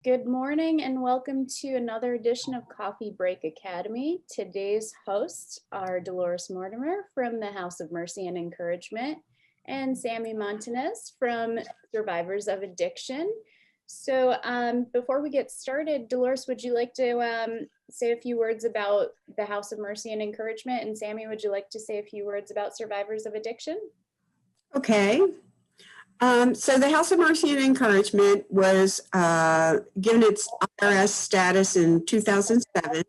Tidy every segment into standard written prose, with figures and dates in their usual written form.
Good morning and welcome to another edition of Coffee Break Academy. Today's hosts are Dolores Mortimer from the House of Mercy and Encouragement and Sammy Montanez from Survivors of Addiction. So before we get started, Dolores, would you like to say a few words about the House of Mercy and Encouragement? And Sammy, would you like to say a few words about Survivors of Addiction? Okay. So the House of Mercy and Encouragement was given its IRS status in 2007, and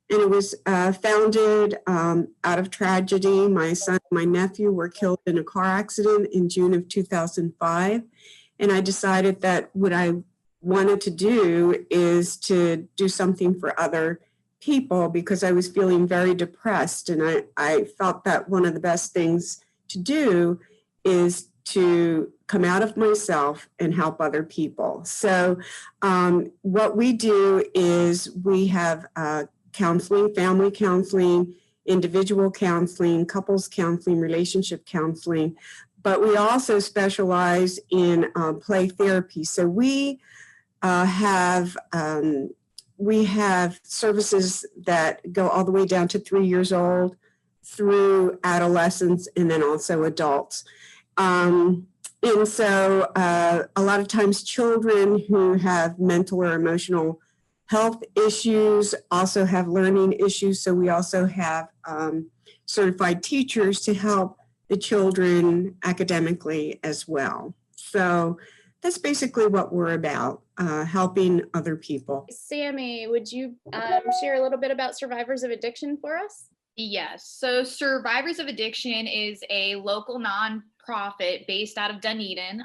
it was founded out of tragedy. My son and my nephew were killed in a car accident in June of 2005, and I decided that what I wanted to do is to do something for other people because I was feeling very depressed, and I felt that one of the best things to do is to come out of myself and help other people. So what we do is we have counseling, family counseling, individual counseling, couples counseling, relationship counseling, but we also specialize in play therapy. So we have services that go all the way down to 3 years old through adolescents and then also adults. And so a lot of times children who have mental or emotional health issues also have learning issues. So we also have certified teachers to help the children academically as well. So that's basically what we're about, helping other people. Sammy, would you share a little bit about Survivors of Addiction for us? Yes. So Survivors of Addiction is a local nonprofit based out of Dunedin.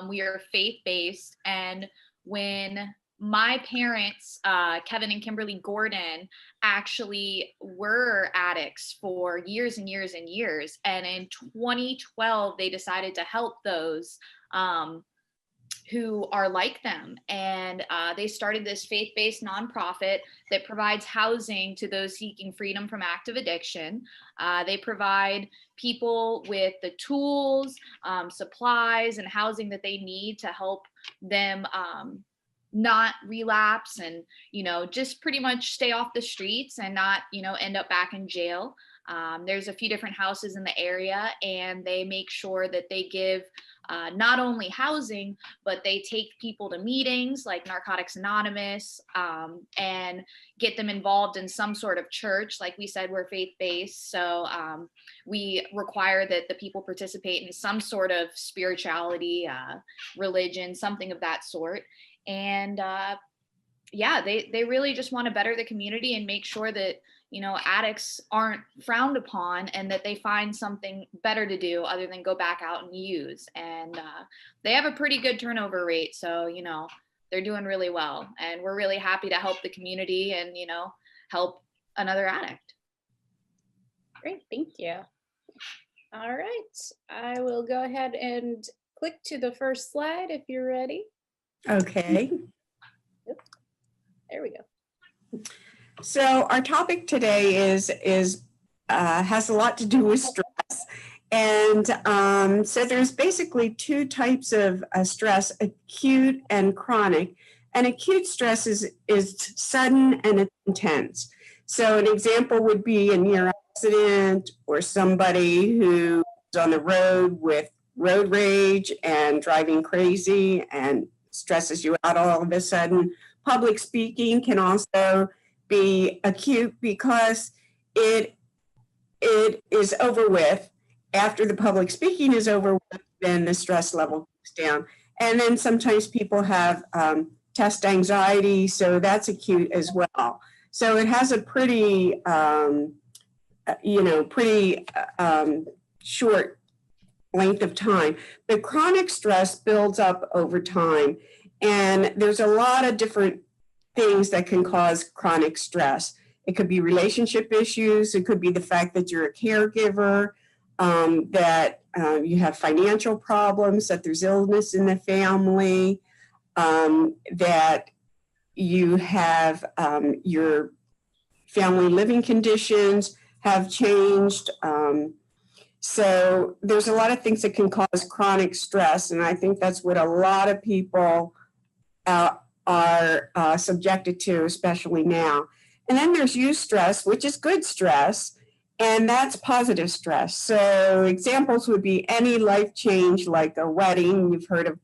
We are faith-based. And when my parents, Kevin and Kimberly Gordon, actually were addicts for years and years and years. And in 2012, they decided to help those who are like them. And they started this faith-based nonprofit that provides housing to those seeking freedom from active addiction. They provide people with the tools, supplies, and housing that they need to help them not relapse and, just pretty much stay off the streets and not, end up back in jail. There's a few different houses in the area, and they make sure that they give not only housing, but they take people to meetings like Narcotics Anonymous and get them involved in some sort of church. Like we said, we're faith-based, so we require that the people participate in some sort of spirituality, religion, something of that sort. And they really just want to better the community and make sure that addicts aren't frowned upon and that they find something better to do other than go back out and use. And they have a pretty good turnover rate. So, they're doing really well. And we're really happy to help the community and, help another addict. Great. Thank you. All right. I will go ahead and click to the first slide if you're ready. Okay. Yep. There we go. So our topic today has a lot to do with stress. And so there's basically two types of stress, acute and chronic. And acute stress is sudden and it's intense. So an example would be a near accident or somebody who's on the road with road rage and driving crazy and stresses you out all of a sudden. Public speaking can also be acute because it is over with. After the public speaking is over with, then the stress level goes down. And then sometimes people have test anxiety, so that's acute as well. So it has a pretty, short length of time. But chronic stress builds up over time. And there's a lot of different things that can cause chronic stress. It could be relationship issues. It could be the fact that you're a caregiver, that you have financial problems, that there's illness in the family, that you have your family living conditions have changed. So there's a lot of things that can cause chronic stress. And I think that's what a lot of people are subjected to, especially now. And then there's eustress, which is good stress, and that's positive stress. So examples would be any life change, like a wedding. You've heard of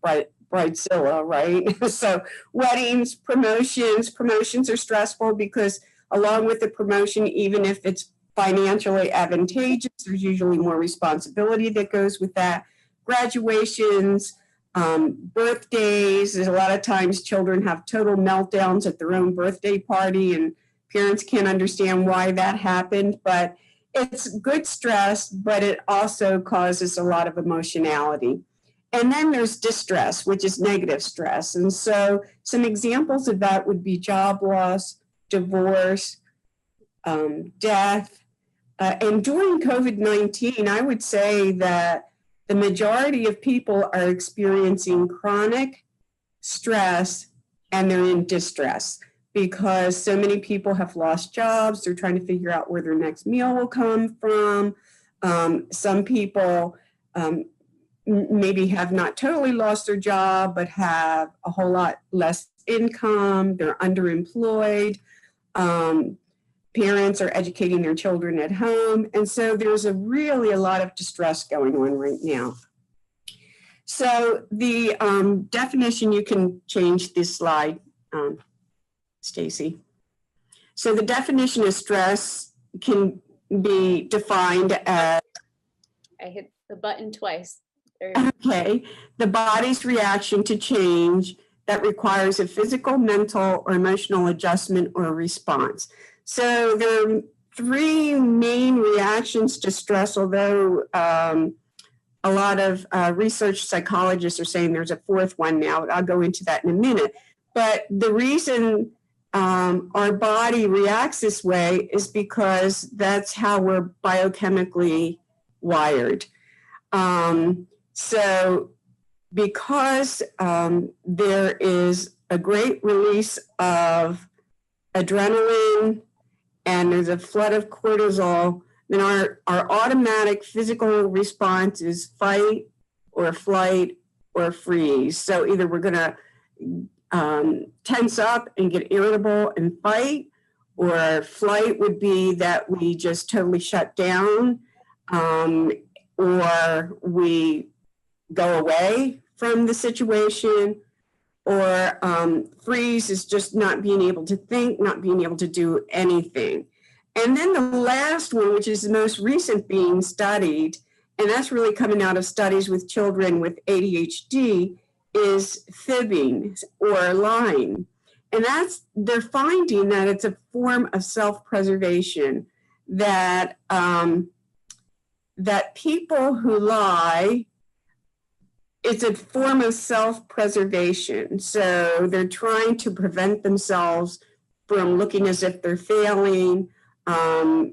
bridezilla, right? So weddings, promotions are stressful because along with the promotion, even if it's financially advantageous, there's usually more responsibility that goes with that. Graduations, birthdays, a lot of times children have total meltdowns at their own birthday party and parents can't understand why that happened, but it's good stress, but it also causes a lot of emotionality. And then there's distress, which is negative stress. And so some examples of that would be job loss, divorce, death. And during COVID-19, I would say that the majority of people are experiencing chronic stress and they're in distress because so many people have lost jobs. They're trying to figure out where their next meal will come from. Some people maybe have not totally lost their job, but have a whole lot less income. They're underemployed. Parents are educating their children at home. And so there's really a lot of distress going on right now. So the definition, you can change this slide, Stacy. So the definition of stress can be defined as... I hit the button twice. Okay, the body's reaction to change that requires a physical, mental, or emotional adjustment or response. So there are three main reactions to stress, although a lot of research psychologists are saying there's a fourth one now. I'll go into that in a minute. But the reason our body reacts this way is because that's how we're biochemically wired. So because there is a great release of adrenaline and there's a flood of cortisol, then our automatic physical response is fight or flight or freeze. So either we're going to tense up and get irritable and fight, or flight would be that we just totally shut down, or we go away from the situation, or freeze is just not being able to think, not being able to do anything. And then the last one, which is the most recent being studied, and that's really coming out of studies with children with ADHD, is fibbing or lying. And they're finding that it's a form of self-preservation, that people who lie, it's a form of self-preservation. So they're trying to prevent themselves from looking as if they're failing, or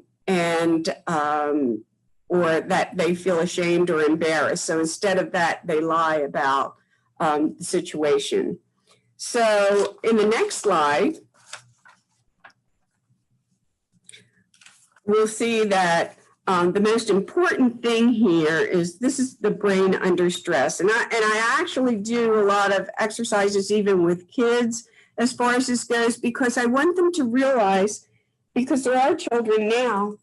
that they feel ashamed or embarrassed. So instead of that, they lie about the situation. So in the next slide, we'll see that the most important thing here is this is the brain under stress. And I actually do a lot of exercises even with kids as far as this goes, because I want them to realize, because there are children now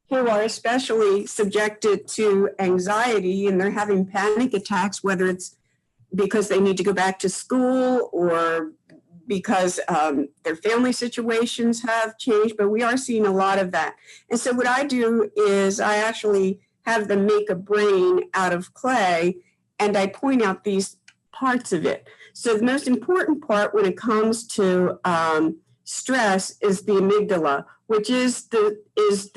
who are especially subjected to anxiety and they're having panic attacks, whether it's because they need to go back to school or because their family situations have changed, but we are seeing a lot of that. And so what I do is I actually have them make a brain out of clay and I point out these parts of it. So the most important part when it comes to stress is the amygdala, which is the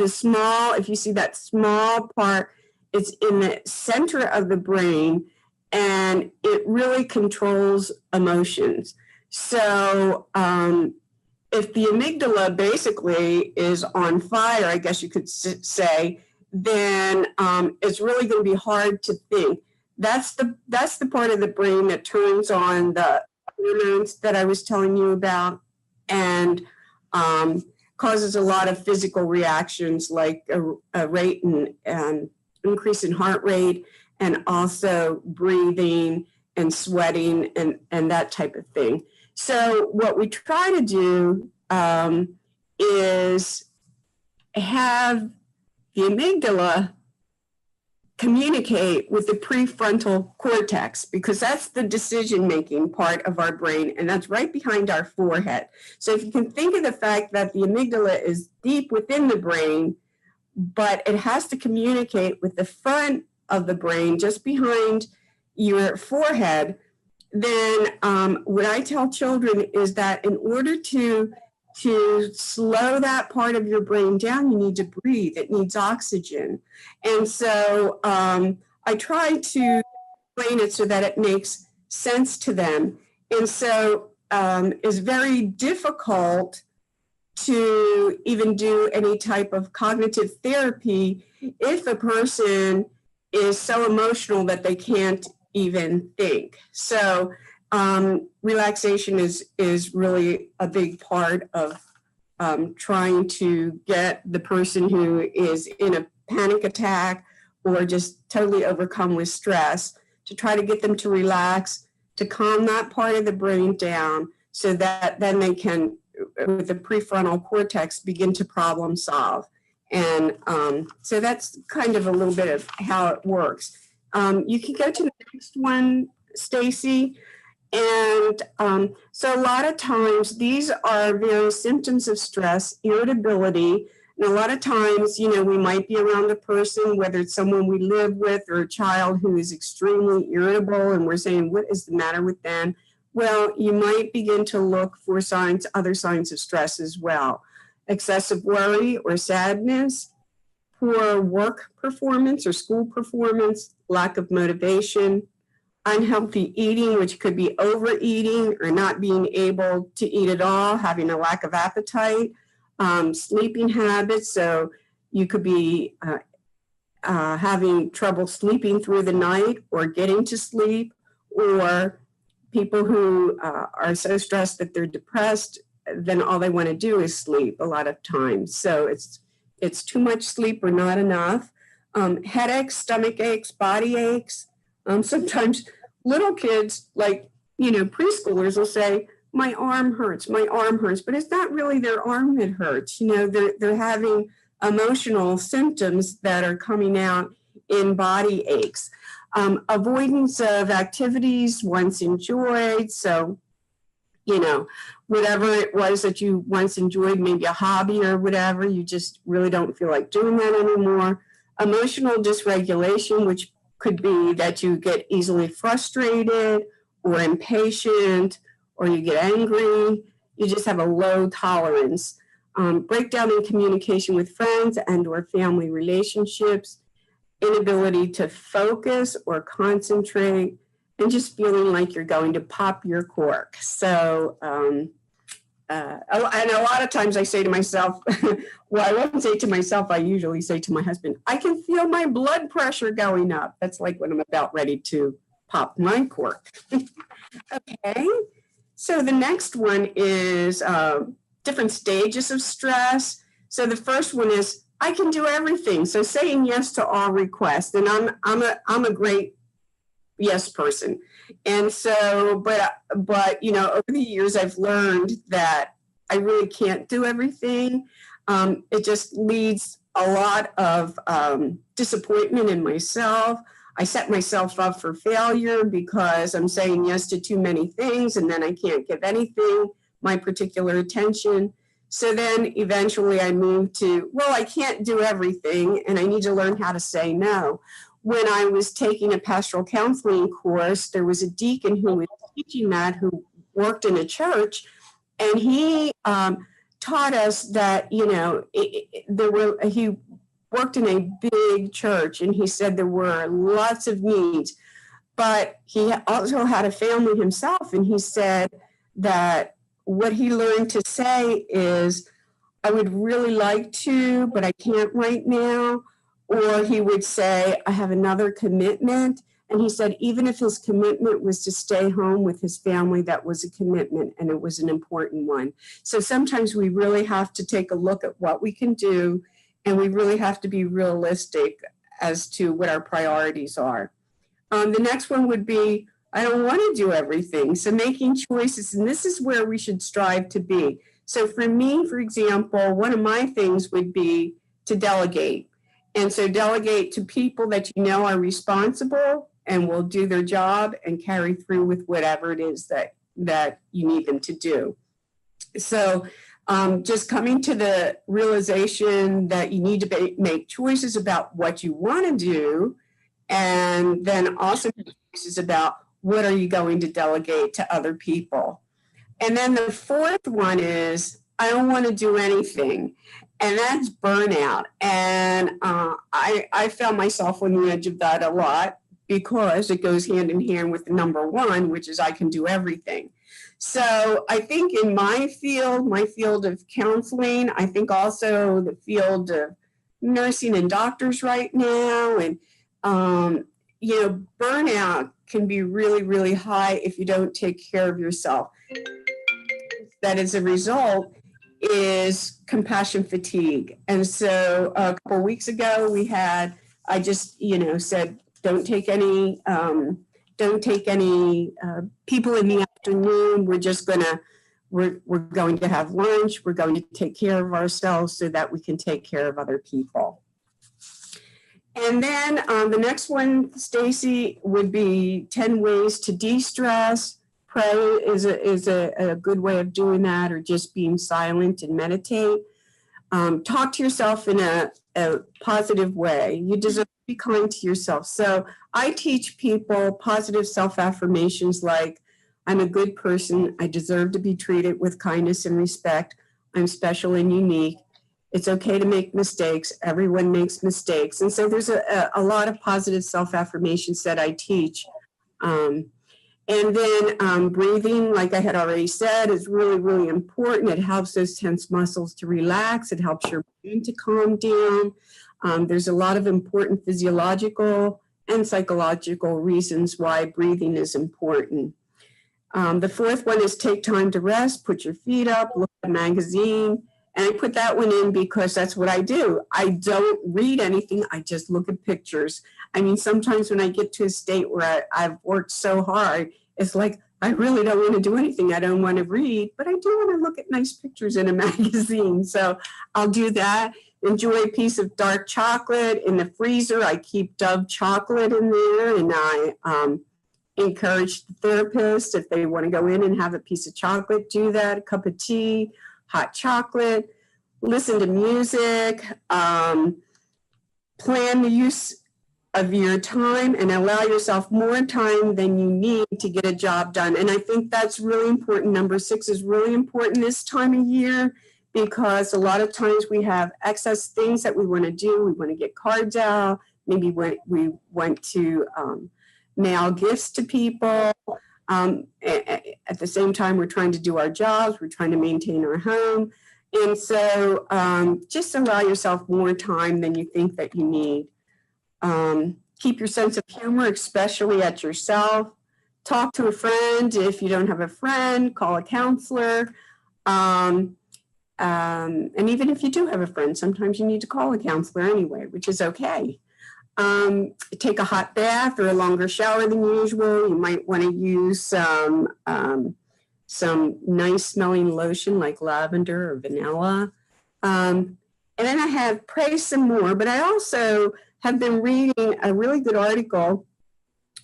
small, if you see that small part, it's in the center of the brain and it really controls emotions. So if the amygdala basically is on fire, I guess you could say, then it's really going to be hard to think. That's the part of the brain that turns on the hormones that I was telling you about and causes a lot of physical reactions like a rate and increase in heart rate and also breathing and sweating and that type of thing. So what we try to do is have the amygdala communicate with the prefrontal cortex, because that's the decision-making part of our brain, and that's right behind our forehead. So if you can think of the fact that the amygdala is deep within the brain, but it has to communicate with the front of the brain just behind your forehead, then what I tell children is that in order to slow that part of your brain down, you need to breathe. It needs oxygen. And so I try to explain it so that it makes sense to them. And so it's very difficult to even do any type of cognitive therapy if a person is so emotional that they can't even think. So relaxation is really a big part of trying to get the person who is in a panic attack or just totally overcome with stress to try to get them to relax, to calm that part of the brain down so that then they can, with the prefrontal cortex, begin to problem solve. And so that's kind of a little bit of how it works. You can go to the next one, Stacy. And so a lot of times these are various symptoms of stress, irritability. And a lot of times, you know, we might be around a person, whether it's someone we live with or a child who is extremely irritable, and we're saying, what is the matter with them? Well, you might begin to look for signs, other signs of stress as well. Excessive worry or sadness, poor work performance or school performance, lack of motivation, unhealthy eating, which could be overeating or not being able to eat at all, having a lack of appetite, sleeping habits. So you could be having trouble sleeping through the night or getting to sleep, or people who are so stressed that they're depressed, then all they want to do is sleep a lot of times. So it's too much sleep or not enough. Headaches, stomach aches, body aches. Sometimes little kids, like, you know, preschoolers will say, my arm hurts, but it's not really their arm that hurts. You know, they're having emotional symptoms that are coming out in body aches. Avoidance of activities once enjoyed. So, you know, whatever it was that you once enjoyed, maybe a hobby or whatever, you just really don't feel like doing that anymore. Emotional dysregulation, which could be that you get easily frustrated or impatient, or you get angry, you just have a low tolerance. Breakdown in communication with friends and or family relationships, inability to focus or concentrate, and just feeling like you're going to pop your cork. So, and a lot of times I say to myself, well, I won't say to myself, I usually say to my husband, I can feel my blood pressure going up. That's like when I'm about ready to pop my cork. Okay, so the next one is different stages of stress. So the first one is, I can do everything. So saying yes to all requests. And I'm a great yes person. And so, but, you know, over the years, I've learned that I really can't do everything. It just leads a lot of disappointment in myself. I set myself up for failure because I'm saying yes to too many things, and then I can't give anything my particular attention. So then eventually I moved to, well, I can't do everything, and I need to learn how to say no. When I was taking a pastoral counseling course, there was a deacon who was teaching that, who worked in a church, and he taught us that, you know, he worked in a big church, and he said there were lots of needs, but he also had a family himself, and he said that what he learned to say is, I would really like to, but I can't right now. Or he would say, I have another commitment. And he said, even if his commitment was to stay home with his family, that was a commitment, and it was an important one. So sometimes we really have to take a look at what we can do, and we really have to be realistic as to what our priorities are. The next one would be I don't want to do everything. So making choices, and this is where we should strive to be. So for me, for example, one of my things would be to delegate. And so delegate to people that you know are responsible and will do their job and carry through with whatever it is that you need them to do. So just coming to the realization that you need to make choices about what you want to do, and then also choices about what are you going to delegate to other people. And then the fourth one is, I don't want to do anything. And that's burnout. And I found myself on the edge of that a lot because it goes hand in hand with the number one, which is I can do everything. So I think in my field of counseling, I think also the field of nursing and doctors right now, and burnout can be really, really high if you don't take care of yourself. That as a result is compassion fatigue. And so a couple of weeks ago I just said, don't take any people in the afternoon. We're going to have lunch. We're going to take care of ourselves so that we can take care of other people. And then the next one, Stacy, would be 10 ways to de-stress. Pray is a good way of doing that, or just being silent and meditate. Talk to yourself in a positive way. You deserve to be kind to yourself. So I teach people positive self-affirmations like, I'm a good person. I deserve to be treated with kindness and respect. I'm special and unique. It's okay to make mistakes. Everyone makes mistakes. And so there's a lot of positive self-affirmations that I teach. And then breathing, like I had already said, is really, really important. It helps those tense muscles to relax. It helps your brain to calm down. There's a lot of important physiological and psychological reasons why breathing is important. The fourth one is take time to rest, put your feet up, look at a magazine. And I put that one in because that's what I do. I don't read anything. I just look at pictures. I mean, sometimes when I get to a state where I've worked so hard, it's like, I really don't want to do anything. I don't want to read, but I do want to look at nice pictures in a magazine. So I'll do that. Enjoy a piece of dark chocolate in the freezer. I keep Dove chocolate in there, and I encourage the therapist, if they want to go in and have a piece of chocolate, do that, a cup of tea, hot chocolate, listen to music, plan the use of your time and allow yourself more time than you need to get a job done. And I think that's really important. Number 6 is really important this time of year because a lot of times we have excess things that we want to do. We want to get cards out. Maybe we want to mail gifts to people. At the same time, we're trying to do our jobs. We're trying to maintain our home. And so just allow yourself more time than you think that you need. Keep your sense of humor, especially at yourself. Talk to a friend. If you don't have a friend, call a counselor. And even if you do have a friend, sometimes you need to call a counselor anyway, which is okay. Take a hot bath or a longer shower than usual. You might want to use some nice smelling lotion like lavender or vanilla. And then I have pray some more, but I also have been reading a really good article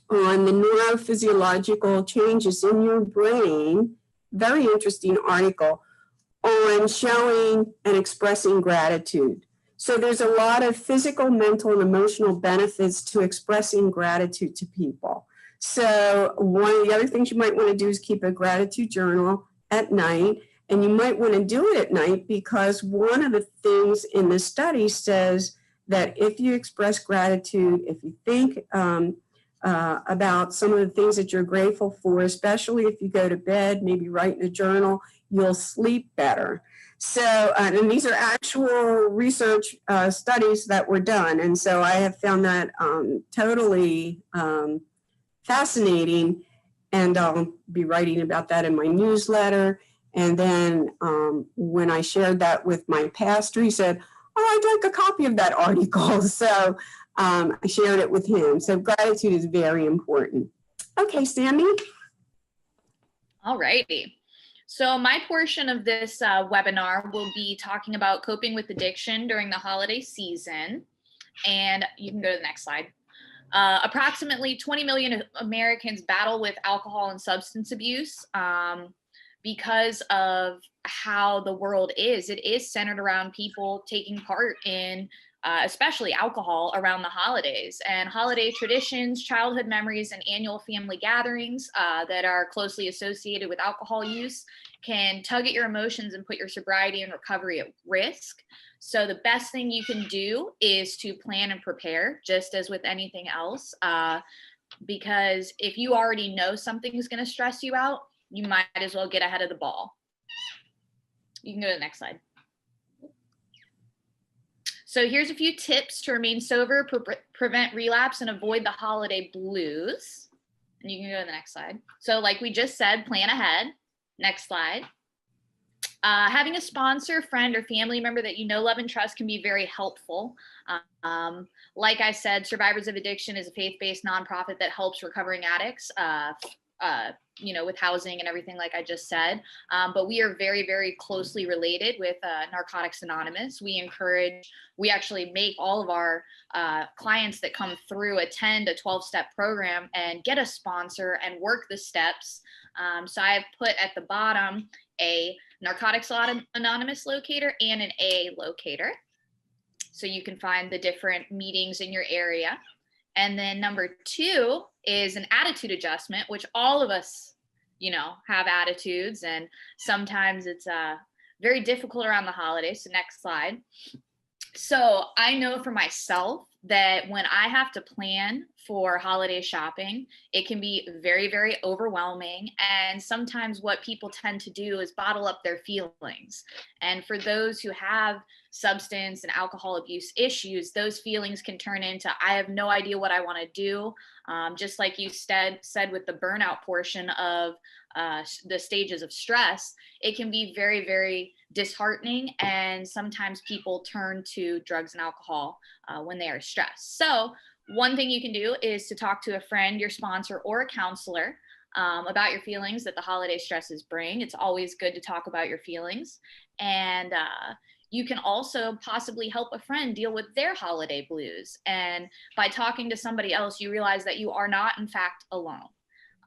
on the neurophysiological changes in your brain. Very interesting article on showing and expressing gratitude. So there's a lot of physical, mental, and emotional benefits to expressing gratitude to people. So one of the other things you might want to do is keep a gratitude journal at night. And you might want to do it at night because one of the things in the study says that if you express gratitude, if you think about some of the things that you're grateful for, especially if you go to bed, maybe write in a journal, you'll sleep better. So, and these are actual research studies that were done. And so I have found that totally fascinating. And I'll be writing about that in my newsletter. And then when I shared that with my pastor, he said, oh, I'd like a copy of that article. So I shared it with him. So gratitude is very important. Okay, Sammy. All righty. So my portion of this webinar will be talking about coping with addiction during the holiday season. And you can go to the next slide. Approximately 20 million Americans battle with alcohol and substance abuse because of how the world is. It is centered around people taking part in especially alcohol around the holidays, and holiday traditions, childhood memories, and annual family gatherings that are closely associated with alcohol use can tug at your emotions and put your sobriety and recovery at risk. So the best thing you can do is to plan and prepare, just as with anything else, because if you already know something is going to stress you out, you might as well get ahead of the ball. You can go to the next slide. So here's a few tips to remain sober, prevent relapse, and avoid the holiday blues. And you can go to the next slide. So like we just said, plan ahead. Next slide. Having a sponsor, friend, or family member that you know, love, and trust can be very helpful. Like I said, Survivors of Addiction is a faith-based nonprofit that helps recovering addicts, with housing and everything, like I just said. But we are very, very closely related with Narcotics Anonymous. We actually make all of our clients that come through attend a 12-step program and get a sponsor and work the steps. So I've put at the bottom a Narcotics Anonymous locator and an AA locator, so you can find the different meetings in your area. And then number 2 is an attitude adjustment, which all of us, have attitudes, and sometimes it's very difficult around the holidays. So next slide. So I know for myself that when I have to plan for holiday shopping, it can be very, very overwhelming. And sometimes what people tend to do is bottle up their feelings. And for those who have substance and alcohol abuse issues, those feelings can turn into, I have no idea what I want to do. Just like you said with the burnout portion of the stages of stress, it can be very, very disheartening. And sometimes people turn to drugs and alcohol when they are stressed. So one thing you can do is to talk to a friend, your sponsor, or a counselor about your feelings that the holiday stresses bring. It's always good to talk about your feelings. And you can also possibly help a friend deal with their holiday blues. And by talking to somebody else, you realize that you are not, in fact, alone.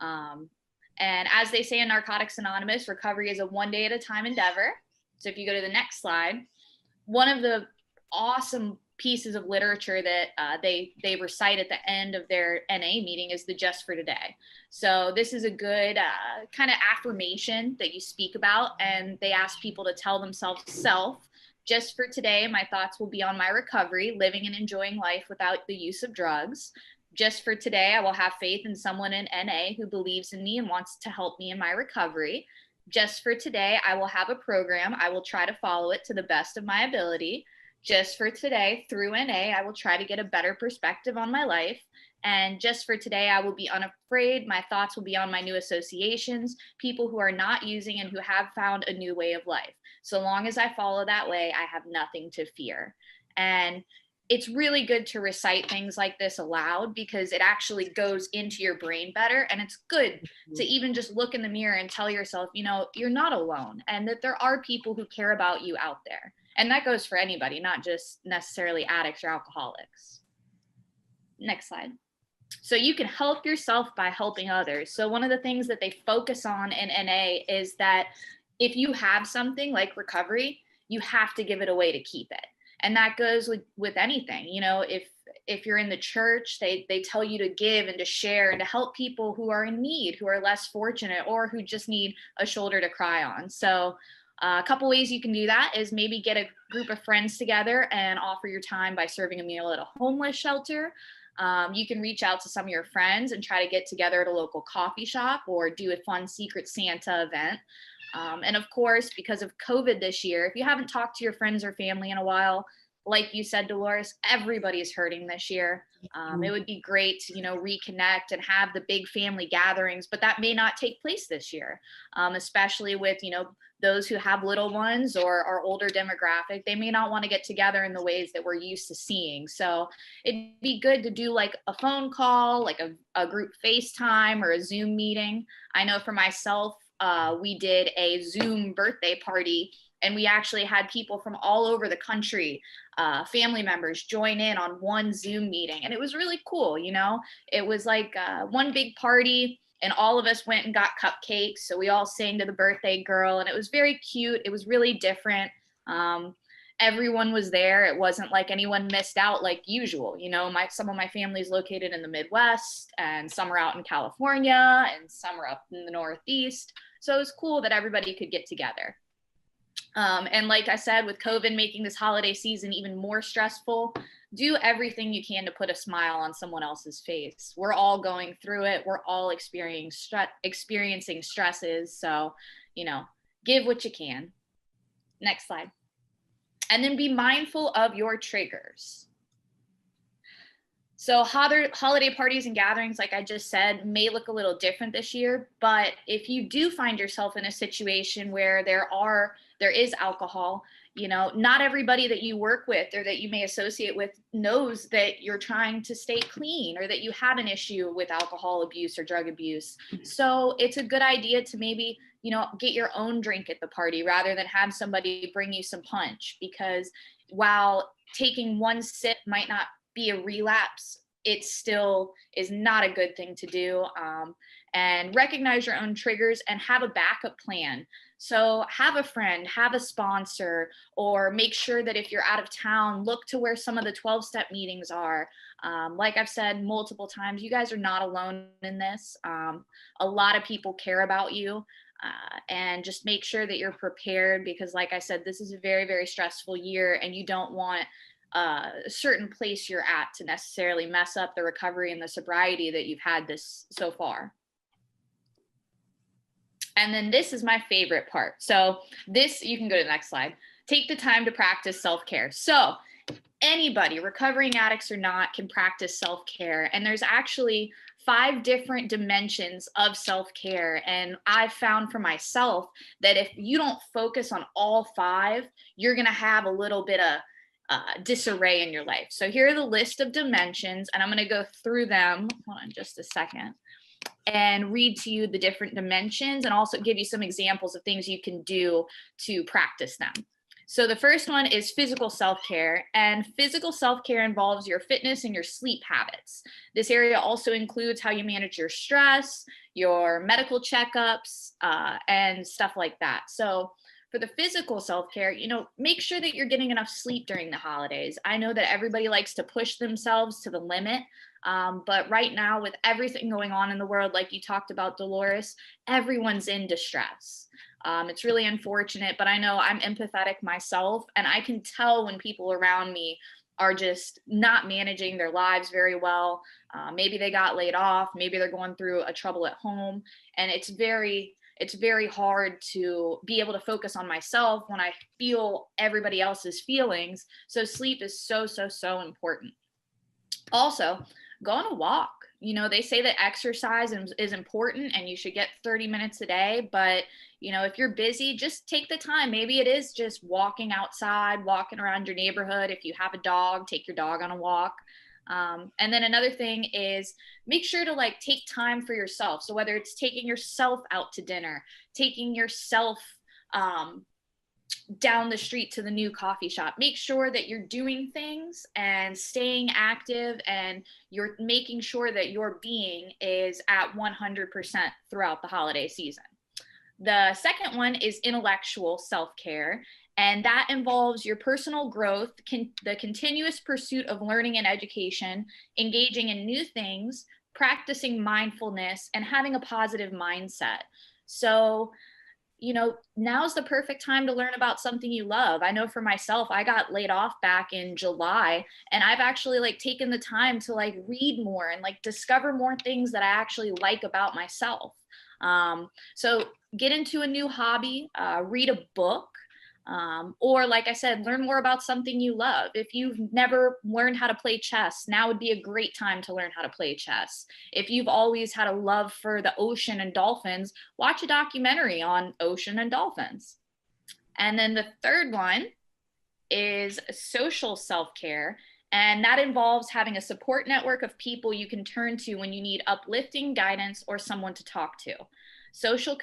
And as they say in Narcotics Anonymous, recovery is a one day at a time endeavor. So if you go to the next slide, one of the awesome pieces of literature that they recite at the end of their NA meeting is the Just for Today. So this is a good kind of affirmation that you speak about, and they ask people to tell themselves, just for today, my thoughts will be on my recovery, living and enjoying life without the use of drugs. Just for today, I will have faith in someone in NA who believes in me and wants to help me in my recovery. Just for today, I will have a program. I will try to follow it to the best of my ability. Just for today, through NA, I will try to get a better perspective on my life. And just for today, I will be unafraid. My thoughts will be on my new associations, people who are not using and who have found a new way of life. So long as I follow that way, I have nothing to fear. And it's really good to recite things like this aloud because it actually goes into your brain better. And it's good to even just look in the mirror and tell yourself, you're not alone, and that there are people who care about you out there. And that goes for anybody, not just necessarily addicts or alcoholics. Next slide. So you can help yourself by helping others. So one of the things that they focus on in NA is that if you have something like recovery, you have to give it away to keep it. And that goes with anything. If you're in the church, they tell you to give and to share and to help people who are in need, who are less fortunate, or who just need a shoulder to cry on. So a couple ways you can do that is maybe get a group of friends together and offer your time by serving a meal at a homeless shelter. You can reach out to some of your friends and try to get together at a local coffee shop or do a fun Secret Santa event. And of course, because of COVID this year, if you haven't talked to your friends or family in a while, like you said, Dolores, everybody's hurting this year. It would be great to, reconnect and have the big family gatherings, but that may not take place this year, especially with, those who have little ones or our older demographic. They may not want to get together in the ways that we're used to seeing. So it'd be good to do like a phone call, like a group FaceTime or a Zoom meeting. I know for myself, we did a Zoom birthday party, and we actually had people from all over the country, family members, join in on one Zoom meeting. And it was really cool. It was like one big party, and all of us went and got cupcakes. So we all sang to the birthday girl, and it was very cute. It was really different. Everyone was there. It wasn't like anyone missed out like usual. Some of my family is located in the Midwest, and some are out in California, and some are up in the Northeast. So it was cool that everybody could get together. And like I said, with COVID making this holiday season even more stressful, do everything you can to put a smile on someone else's face. We're all going through it. We're all experiencing stresses. So, give what you can. Next slide. And then be mindful of your triggers. So holiday parties and gatherings, like I just said, may look a little different this year. But if you do find yourself in a situation where there is alcohol, not everybody that you work with or that you may associate with knows that you're trying to stay clean or that you have an issue with alcohol abuse or drug abuse. So it's a good idea to maybe, get your own drink at the party rather than have somebody bring you some punch, because while taking one sip might not be a relapse, it still is not a good thing to do. And recognize your own triggers and have a backup plan. So have a friend, have a sponsor, or make sure that if you're out of town, look to where some of the 12-step meetings are. Like I've said multiple times, you guys are not alone in this. A lot of people care about you. And just make sure that you're prepared, because like I said, this is a very, very stressful year, and you don't want a certain place you're at to necessarily mess up the recovery and the sobriety that you've had this so far. And then this is my favorite part. So this, you can go to the next slide. Take the time to practice self-care. So anybody, recovering addicts or not, can practice self-care. And there's actually 5 different dimensions of self-care. And I've found for myself that if you don't focus on all 5, you're going to have a little bit of disarray in your life. So here are the list of dimensions, and I'm going to go through them. Hold on just a second. And read to you the different dimensions, and also give you some examples of things you can do to practice them. So the first one is physical self-care, and physical self-care involves your fitness and your sleep habits. This area also includes how you manage your stress, your medical checkups, and stuff like that. So for the physical self-care, make sure that you're getting enough sleep during the holidays. I know that everybody likes to push themselves to the limit, but right now, with everything going on in the world, like you talked about, Dolores, everyone's in distress. It's really unfortunate, but I know I'm empathetic myself, and I can tell when people around me are just not managing their lives very well. Maybe they got laid off, maybe they're going through a trouble at home, and it's very hard to be able to focus on myself when I feel everybody else's feelings. So sleep is so, so, so important. Also, go on a walk. They say that exercise is important and you should get 30 minutes a day, but if you're busy, just take the time. Maybe it is just walking outside, walking around your neighborhood. If you have a dog, take your dog on a walk. And then another thing is make sure to take time for yourself. So whether it's taking yourself out to dinner, taking yourself down the street to the new coffee shop, make sure that you're doing things and staying active, and you're making sure that your being is at 100% throughout the holiday season. The second one is intellectual self-care. And that involves your personal growth, the continuous pursuit of learning and education, engaging in new things, practicing mindfulness, and having a positive mindset. So, now's the perfect time to learn about something you love. I know for myself, I got laid off back in July, and I've actually taken the time to read more and discover more things that I actually like about myself. So get into a new hobby, read a book. Or like I said, learn more about something you love. If you've never learned how to play chess, now would be a great time to learn how to play chess. If you've always had a love for the ocean and dolphins, watch a documentary on ocean and dolphins. And then the third one is social self-care. And that involves having a support network of people you can turn to when you need uplifting guidance or someone to talk to. Social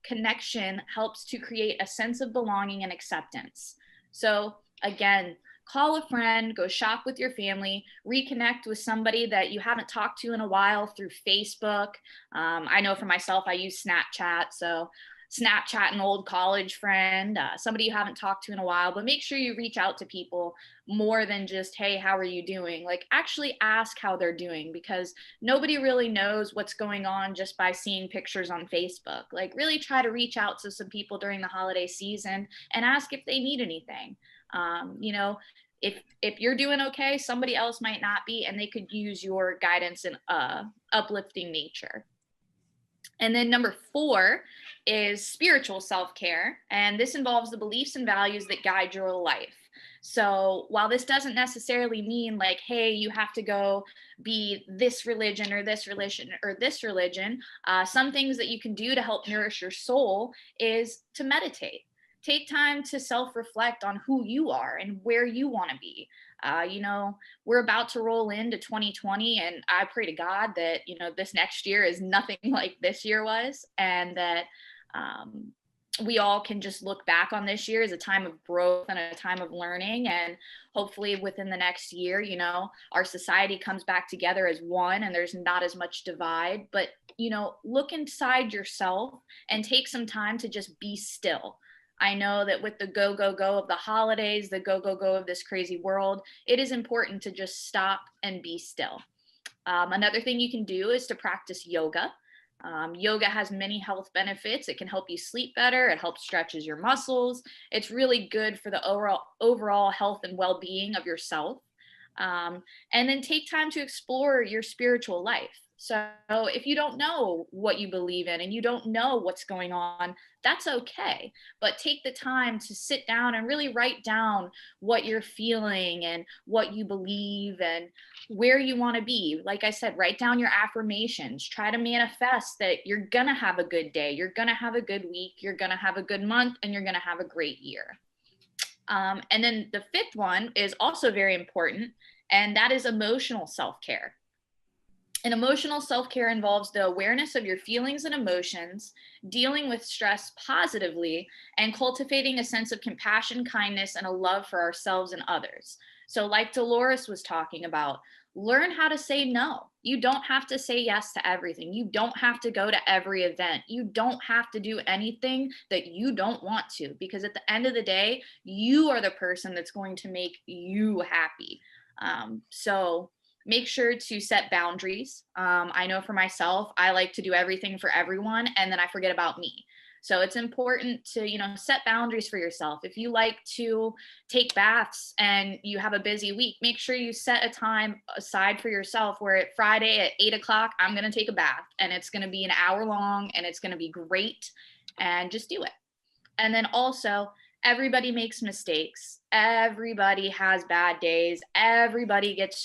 connection helps to create a sense of belonging and acceptance. So again, call a friend, go shop with your family, reconnect with somebody that you haven't talked to in a while through Facebook. I know for myself, I use Snapchat. So Snapchat an old college friend, somebody you haven't talked to in a while, but make sure you reach out to people more than just, hey, how are you doing? Like actually ask how they're doing, because nobody really knows what's going on just by seeing pictures on Facebook. Like really try to reach out to some people during the holiday season and ask if they need anything. You know, if you're doing okay, somebody else might not be, and they could use your guidance in uplifting nature. And then number 4 is spiritual self-care. And this involves the beliefs and values that guide your life. So while this doesn't necessarily mean like, hey, you have to go be this religion or this religion or this religion, some things that you can do to help nourish your soul is to meditate. Take time to self-reflect on who you are and where you want to be. You know, we're about to roll into 2020, and I pray to God that, you know, this next year is nothing like this year was, and that we all can just look back on this year as a time of growth and a time of learning. And hopefully within the next year, you know, our society comes back together as one and there's not as much divide. But, you know, look inside yourself and take some time to just be still. I know that with the go, go, go of the holidays, the go, go, go of this crazy world, it is important to just stop and be still. Another thing you can do is to practice yoga. Yoga has many health benefits. It can help you sleep better. It helps stretches your muscles. It's really good for the overall health and well-being of yourself. And then take time to explore your spiritual life. So if you don't know what you believe in and you don't know what's going on, that's okay. But take the time to sit down and really write down what you're feeling and what you believe and where you want to be. Like I said, write down your affirmations. Try to manifest that you're going to have a good day. You're going to have a good week. You're going to have a good month, and you're going to have a great year. And then the 5th one is also very important, and that is emotional self-care. And emotional self-care involves the awareness of your feelings and emotions, dealing with stress positively, and cultivating a sense of compassion, kindness, and a love for ourselves and others. So like Dolores was talking about, learn how to say no. You don't have to say yes to everything. You don't have to go to every event. You don't have to do anything that you don't want to, because at the end of the day, you are the person that's going to make you happy. So make sure to set boundaries. I know for myself, I like to do everything for everyone, and then I forget about me. So it's important to, you know, set boundaries for yourself. If you like to take baths and you have a busy week, make sure you set a time aside for yourself where at Friday at 8 o'clock, I'm going to take a bath, and it's going to be an hour long and it's going to be great, and just do it. And then also, everybody makes mistakes. Everybody has bad days. Everybody gets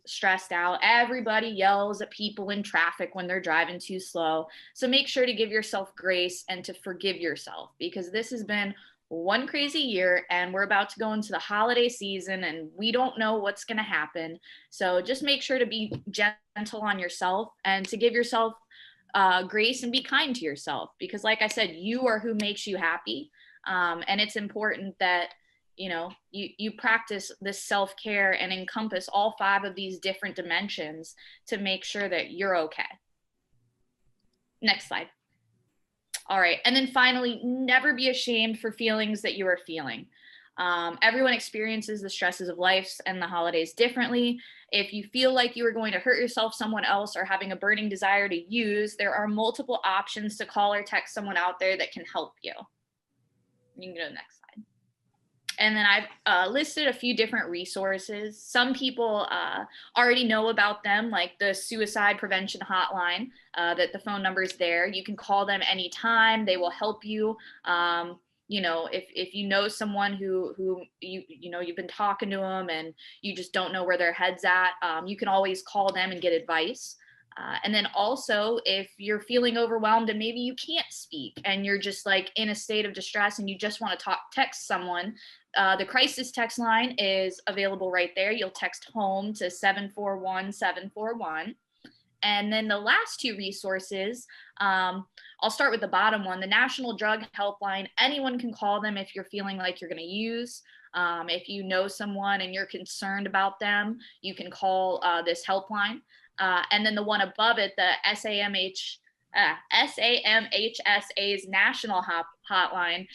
stressed out. Everybody yells at people in traffic when they're driving too slow. So make sure to give yourself grace and to forgive yourself, because this has been one crazy year and we're about to go into the holiday season and we don't know what's going to happen. So just make sure to be gentle on yourself and to give yourself grace and be kind to yourself, because like I said, you are who makes you happy. And it's important that, you know, you practice this self-care and encompass all 5 of these different dimensions to make sure that you're okay. Next slide. All right. And then finally, never be ashamed for feelings that you are feeling. Everyone experiences the stresses of life and the holidays differently. If you feel like you are going to hurt yourself, someone else, or having a burning desire to use, there are multiple options to call or text someone out there that can help you. You can go to the next slide. And then I've listed a few different resources. Some people already know about them, like the suicide prevention hotline, that the phone number is there. You can call them anytime. They will help you. you know, if you know someone who you've been talking to them and you just don't know where their head's at, you can always call them and get advice. And then also, if you're feeling overwhelmed and maybe you can't speak and you're just like in a state of distress and you just want to text someone, the crisis text line is available right there. You'll text home to 741-741. And then the last two resources, I'll start with the bottom one, the National Drug Helpline. Anyone can call them if you're feeling like you're going to use. If you know someone and you're concerned about them, you can call this helpline. And then the one above it, the SAMHSA's National Hotline,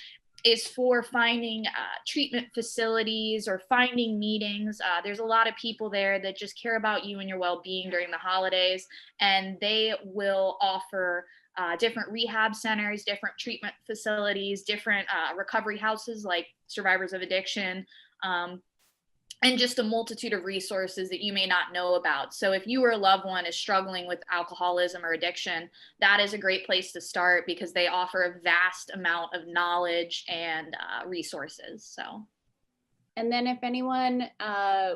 is for finding treatment facilities or finding meetings. There's a lot of people there that just care about you and your well-being during the holidays, and they will offer different rehab centers, different treatment facilities, different recovery houses like Survivors of Addiction, and just a multitude of resources that you may not know about. So if you or a loved one is struggling with alcoholism or addiction, that is a great place to start because they offer a vast amount of knowledge and resources. So. And then if anyone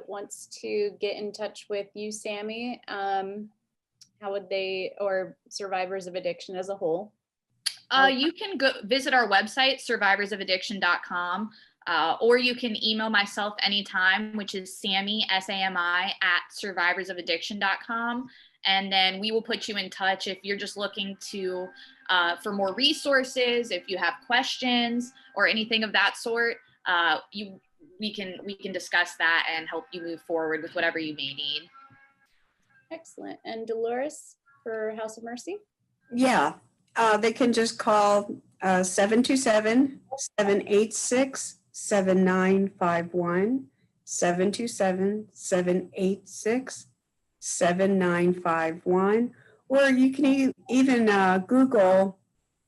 wants to get in touch with you, Sammy, how would they, or Survivors of Addiction as a whole? You can go visit our website, survivorsofaddiction.com. Or you can email myself anytime, which is Sammy, SAMI, @survivorsofaddiction.com. And then we will put you in touch if you're just looking to for more resources, if you have questions or anything of that sort. We can discuss that and help you move forward with whatever you may need. Excellent. And Dolores for House of Mercy? Yeah, they can just call 727-786-7951, 727-786-7951, or you can even Google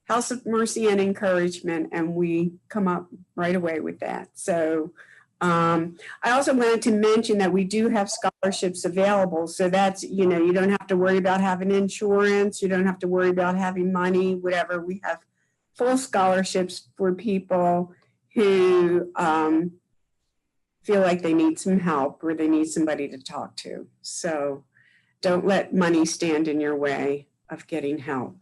House of Mercy and Encouragement, and we come up right away with that. So I also wanted to mention that we do have scholarships available. So that's, you don't have to worry about having insurance. You don't have to worry about having money, whatever. We have full scholarships for people who feel like they need some help or they need somebody to talk to. So don't let money stand in your way of getting help.